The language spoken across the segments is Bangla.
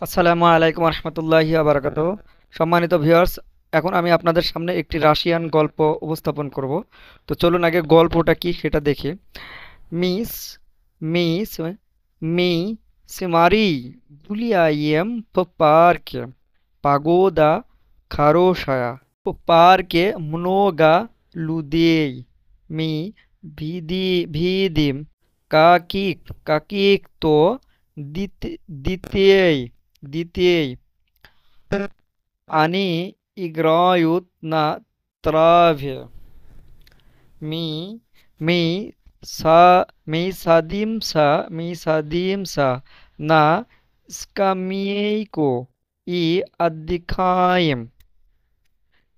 আসসালামু আলাইকুম রহমতুল্লাহি ওয়া বারাকাতুহু। সম্মানিত ভিউয়ার্স, এখন আমি আপনাদের সামনে একটি রাশিয়ান গল্প উপস্থাপন করব। তো চলুন আগে গল্পটা কি সেটা দেখি। মিস মিস মি Семари гуляем по парке. Погода хорошая. В парке много людей. Мы видим каких-то детей. Они играют на траве. Мы, мы садимся на скамейку и отдыхаем.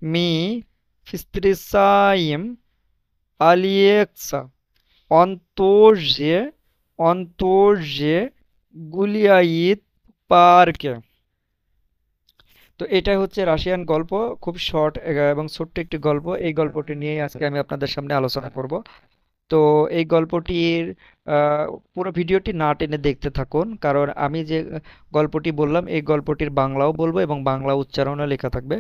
Мы встречаем Алекса. Он тоже гуляет в парке. তো এটাই হচ্ছে রাশিয়ান গল্প। খুব শর্ট এবং ছোট্ট একটি গল্প। এই গল্পটি নিয়ে আজকে আমি আপনাদের সামনে আলোচনা করব। তো এই গল্পটির আহ, পুরো ভিডিওটি না টেনে দেখতে থাকুন, কারণ আমি যে গল্পটি বললাম এই গল্পটির বাংলাও বলবো এবং বাংলা উচ্চারণও লেখা থাকবে।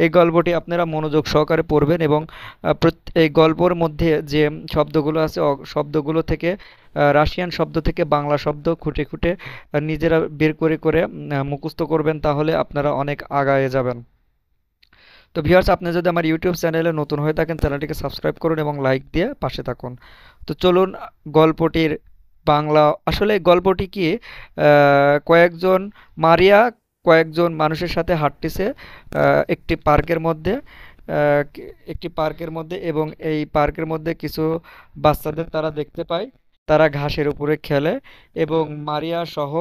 এই গল্পটি আপনারা মনোযোগ সহকারে পড়বেন এবং এই গল্পের মধ্যে যে শব্দগুলো আছে শব্দগুলো থেকে রাশিয়ান শব্দ থেকে বাংলা শব্দ খুঁটে খুঁটে নিজেরা বের করে করে মুখস্থ করবেন, তাহলে আপনারা অনেক আগায়ে যাবেন। তো ভিউয়ার্স, আপনি যদি আমার ইউটিউব চ্যানেলে নতুন হয়ে থাকেন, চ্যানেলটিকে সাবস্ক্রাইব করুন এবং লাইক দিয়ে পাশে থাকুন। তো চলুন গল্পটির বাংলা। আসলে গল্পটি কি, কয়েকজন মারিয়া কয়েকজন মানুষের সাথে হাঁটতেছে একটি পার্কের মধ্যে। একটি পার্কের মধ্যে, এবং এই পার্কের মধ্যে কিছু বাচ্চাদের তারা দেখতে পায়। তারা ঘাসের উপরে খেলে এবং মারিয়া সহ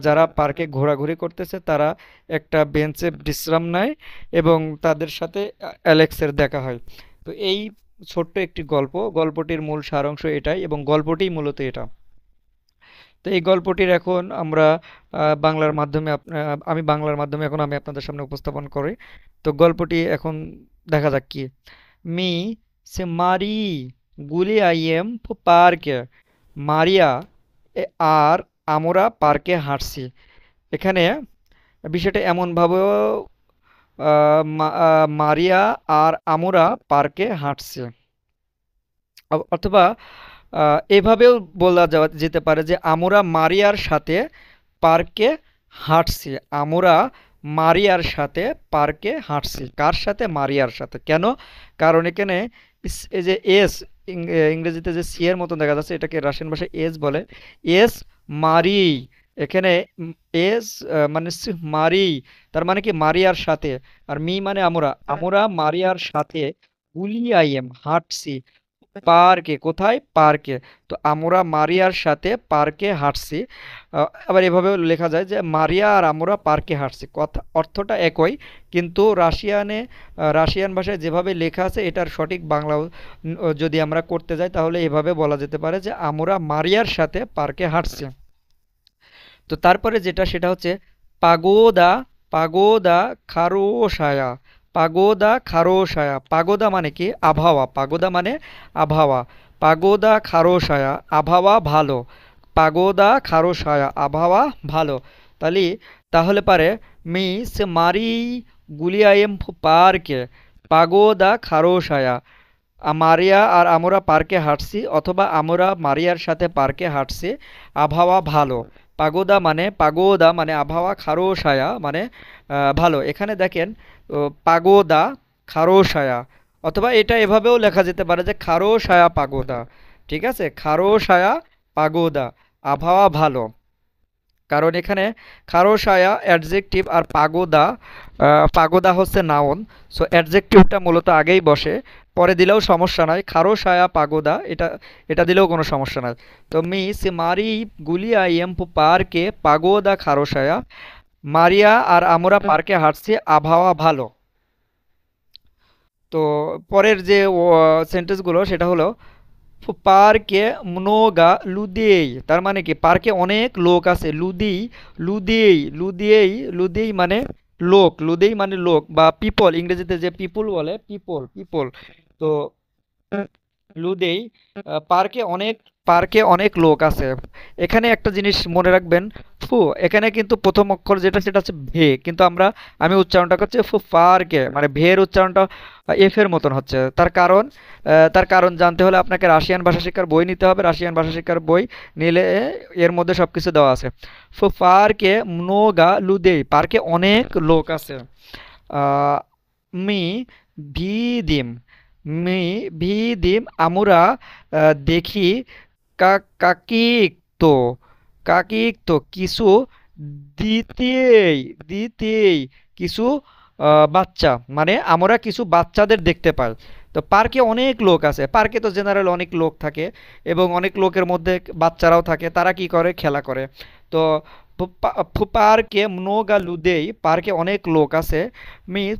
যারা পার্কে ঘোরাঘুরি করতেছে তারা একটা বেঞ্চে বিশ্রাম নেয় এবং তাদের সাথে অ্যালেক্সের দেখা হয়। তো এই ছোট্ট একটি গল্প, গল্পটির মূল সারাংশ এটাই এবং গল্পটিই মূলত এটা। তো এই গল্পটির এখন আমরা বাংলার মাধ্যমে আমি বাংলার মাধ্যমে এখন আমি আপনাদের সামনে উপস্থাপন করি। তো গল্পটি এখন দেখা যাক কি। মি সে মারি গুলি আইএম পার্কে। মারিয়া আর আমরা পার্কে হাঁটছি। এখানে বিষয়টা এমনভাবেও মারিয়া আর আমরা পার্কে হাঁটছে, অথবা এভাবেও বলা যেতে পারে যে আমরা মারিয়ার সাথে পার্কে হাঁটছি। আমরা মারিয়ার সাথে পার্কে হাঁটছি। কার সাথে? মারিয়ার সাথে। কেন? কারণ এখানে এই যে এস, ইংরেজিতে যে সি এর মতন দেখা যাচ্ছে, এটাকে রাশিয়ান ভাষায় এস বলে। এস মারি, এখানে এস মানে মারি, তার মানে কি মারিয়ার সাথে। আর মি মানে আমরা, আমরা মারিয়ার সাথে গুলিয়াইএম হাঁটছি পার্কে। কোথায়? পার্কে। তো আমরা মারিয়ার সাথে পার্কে হাঁটছি। আবার এভাবেও লেখা যায় যে মারিয়া আর আমরা পার্কে হাঁটছি। কথা অর্থটা একই, কিন্তু রাশিয়ান ভাষায় যেভাবে লেখা আছে এটার সঠিক বাংলা যদি আমরা করতে যাই তাহলে এভাবে বলা যেতে পারে যে আমরা মারিয়ার সাথে পার্কে হাঁটছি। তো তারপরে যেটা সেটা হচ্ছে পাগোদা। পাগোদা খারোশায়া। পাগোদা খারোশায়া। পাগোদা মানে কি? আবহাওয়া। পাগোদা মানে আবহাওয়া। পাগোদা খারোশায়া, আবহাওয়া ভালো। পাগোদা খারোশায়া, আবহাওয়া ভালো। তাহলে তাহলে পারে মিস মারি গুলিয়ায়েম পার্কে। পাগোদা খারোশায়া, মারিয়া আর আমরা পার্কে হাঁটছি, অথবা আমরা মারিয়ার সাথে পার্কে হাঁটছি, আবহাওয়া ভালো। পাগোদা মানে আবহাওয়া, খারোশায়া মানে ভালো। এখানে দেখেন পাগোদা খারোশায়া, অথবা এটা এভাবেও লেখা যেতে পারে যে খারোশায়া পাগোদা। ঠিক আছে, খারোশায়া পাগোদা, আবহাওয়া ভালো। কারণ এখানে খারোশায়া অ্যাডজেক্টিভ আর পাগোদা, পাগোদা হচ্ছে নাউন। সো অ্যাডজেক্টিভটা মূলত আগেই বসে, পরে দিলেও সমস্যা নাই। খারোশায়া পাগোদা এটা এটা দিলেও কোনো সমস্যা নাই। তো মিস মারি গুলিয়া এম্পু পার্কে পাগোদা খারোশায়া। মারিয়া আর আমরা পার্কে হাঁটছি, আবহাওয়া ভালো। তো পরের যে সেন্টেন্সগুলো সেটা হলো পার্কে mnoga людей, তার মানে কি পার্কে অনেক লোক আছে। লুদেই মানে লোক। লুদেই মানে লোক বা পিপল, ইংরেজিতে যে পিপল বলে, পিপল। তো লুদেই, পার্কে অনেক পার্কে অনেক লোক আছে। এখানে একটা জিনিস মনে রাখবেন, ফু, এখানে কিন্তু প্রথম অক্ষর যেটা সেটা হচ্ছে ভে, কিন্তু আমি উচ্চারণটা করছি ফু, পার্কে মানে ভের উচ্চারণটা এফ এর মতন হচ্ছে। তার কারণ জানতে হলে আপনাকে রাশিয়ান ভাষা শিক্ষার বই নিতে হবে। রাশিয়ান ভাষা শিক্ষার বই নিলে এর মধ্যে সবকিছু দেওয়া আছে। ফু, পার্কে mnoga людей, পার্কে অনেক লোক আছে। আহ, মি ভিদিম মি ভিদিম আমরা দেখি কাকিক্ত কাকিক্ত কিছু দিতেই দিতেই কিছু বাচ্চা, মানে আমরা কিছু বাচ্চাদের দেখতে পাই। তো পার্কে অনেক লোক আছে, পার্কে তো জেনারেল অনেক লোক থাকে এবং অনেক লোকের মধ্যে বাচ্চারাও থাকে, তারা কি করে, খেলা করে। তো পার্কে mnoga людей, পার্কে অনেক লোক আছে।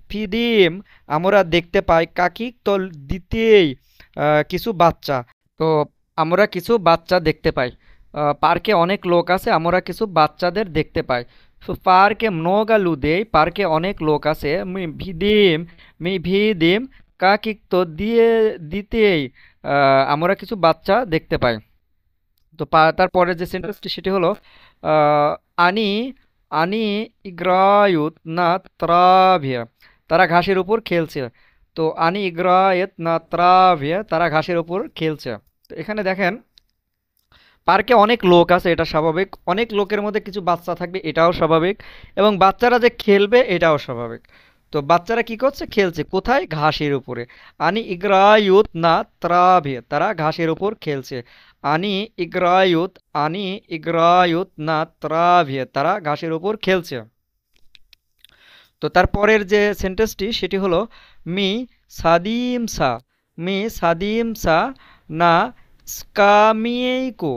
ফিদিম, আমরা দেখতে পাই কাকিক তো দিতেই কিছু বাচ্চা। তো আমরা কিছু বাচ্চা দেখতে পাই। পার্কে অনেক লোক আছে, আমরা কিছু বাচ্চাদের দেখতে পাই। পার্কে mnoga людей, পার্কে অনেক লোক আছে। মি ভিদিম কাকিক তো দিতেই আমরা কিছু বাচ্চা দেখতে পাই। তো তারপরে যে সেন্টেন্সটি সেটি হলো আহ, আনি আনি ইগ্রায়ুত না ত্রাভিয়া, তারা ঘাসের উপর খেলছে। তো আনি ইগ্রায়েত না ত্রাভিয়া, তারা ঘাসের উপর খেলছে। তো এখানে দেখেন, পার্কে অনেক লোক আছে, এটা স্বাভাবিক। অনেক লোকের মধ্যে কিছু বাচ্চা থাকবে, এটাও স্বাভাবিক। এবং বাচ্চারা যে খেলবে, এটাও স্বাভাবিক। তো বাচ্চারা কি করছে, খেলছে কোথায়, ঘাসের উপরে। আনি ইগ্রায়ুত না ত্রাভে, তারা ঘাসের উপর খেলছে। আনি ইগ্রায়ুত আনি ইগ্রায়ুত না ত্রাভে, তারা ঘাসের উপর খেলছে। তো তারপরের যে সেন্টেন্সটি সেটি হলো মি সাদিমসা মি সাদিমসা না স্কামিয়েকো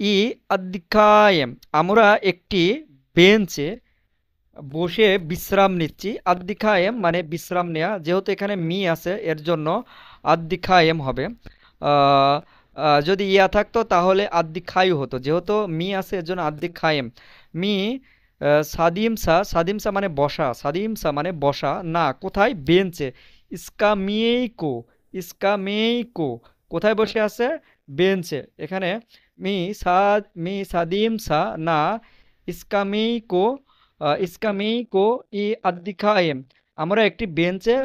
ই অধ্যায়াম, আমরা একটি বেঞ্চে বসে বিশ্রাম নিচ্ছি। অধ্যায়াম মানে বিশ্রাম নেওয়া, যেহেতু এখানে মি আছে এর জন্য অধ্যায়াম হবে। আহ, যদি ইয়া থাকতো তাহলে অধ্যায়ু হতো, যেহেতু মি আছে এর জন্য অধ্যায়াম। মি সাদিমসা মানে বসা, সাদিমসা মানে বসা, না কোথায়, বেঞ্চে। ইস্কামিয়েকো ইস্কামেইকো, কোথায় বসে আছে, বেঞ্চে। এখানে মি মি সাদিমসা না ইস্কামেইকো ইস্কামেইকো ই আদ্দিখায়েম, আমরা একটি বেঞ্চে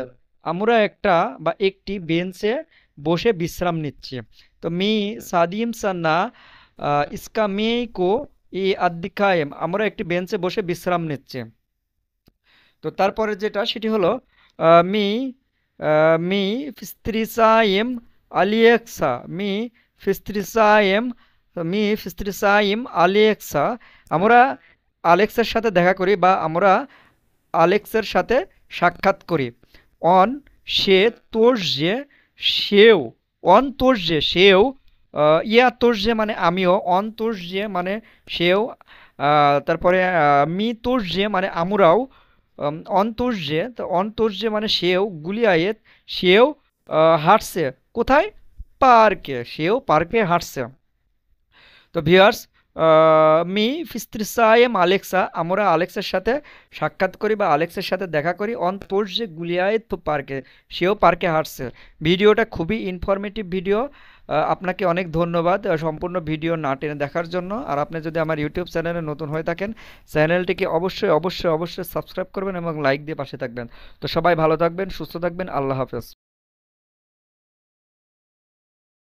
আমরা একটা বা একটি বেঞ্চে বসে বিশ্রাম নিচ্ছি। তো মি সাদিমসা না ইস্কামেইকো ই আদ্দিখায়েম, আমরা একটি বেঞ্চে বসে বিশ্রাম নিচ্ছি। তো তারপরে যেটা সেটি হলো আহ, মি মি ফিস্ত্রিসাইম আলিয়েক্সা ফিস্ত্রিসাইম মি ফিস্ত্রিসাইম আলিয়েক্সা, আমরা আলেক্সার সাথে দেখা করি বা আমরা আলেক্সের সাথে সাক্ষাৎ করি। অন সে তোর্যে সেও অন তোর্যে সেও ইয়া তোর্যে মানে আমিও, অন তোর্যে মানে সেও, তারপরে মি তোর্যে মানে আমরাও, অন্তর্যে, তো অন্তর্যে মানে সেও, গুলিয়ায়েত সেও হাঁটছে কোথায়, পার্কে, সেও পার্কে হাঁটছে। তো ভিউয়ার্স, মি ফিস্ত্রিসায়েম আলেক্সা, আমরা আলেক্সার সাথে সাক্ষাৎ করি বা আলেক্সের সাথে দেখা করি। অন্তর্যে গুলিয়ায়েত পার্কে, সেও পার্কে হাঁটছে। ভিডিওটা খুবই ইনফরমেটিভ ভিডিও। আপনাকে অনেক ধন্যবাদ সম্পূর্ণ ভিডিও না টেনে দেখার জন্য। আর আপনি যদি আমার ইউটিউব চ্যানেলে নতুন হয়ে থাকেন, চ্যানেলটিকে অবশ্যই অবশ্যই অবশ্যই সাবস্ক্রাইব করবেন এবং লাইক দিয়ে পাশে থাকবেন। তো সবাই ভালো থাকবেন, সুস্থ থাকবেন, আল্লাহ হাফেজ।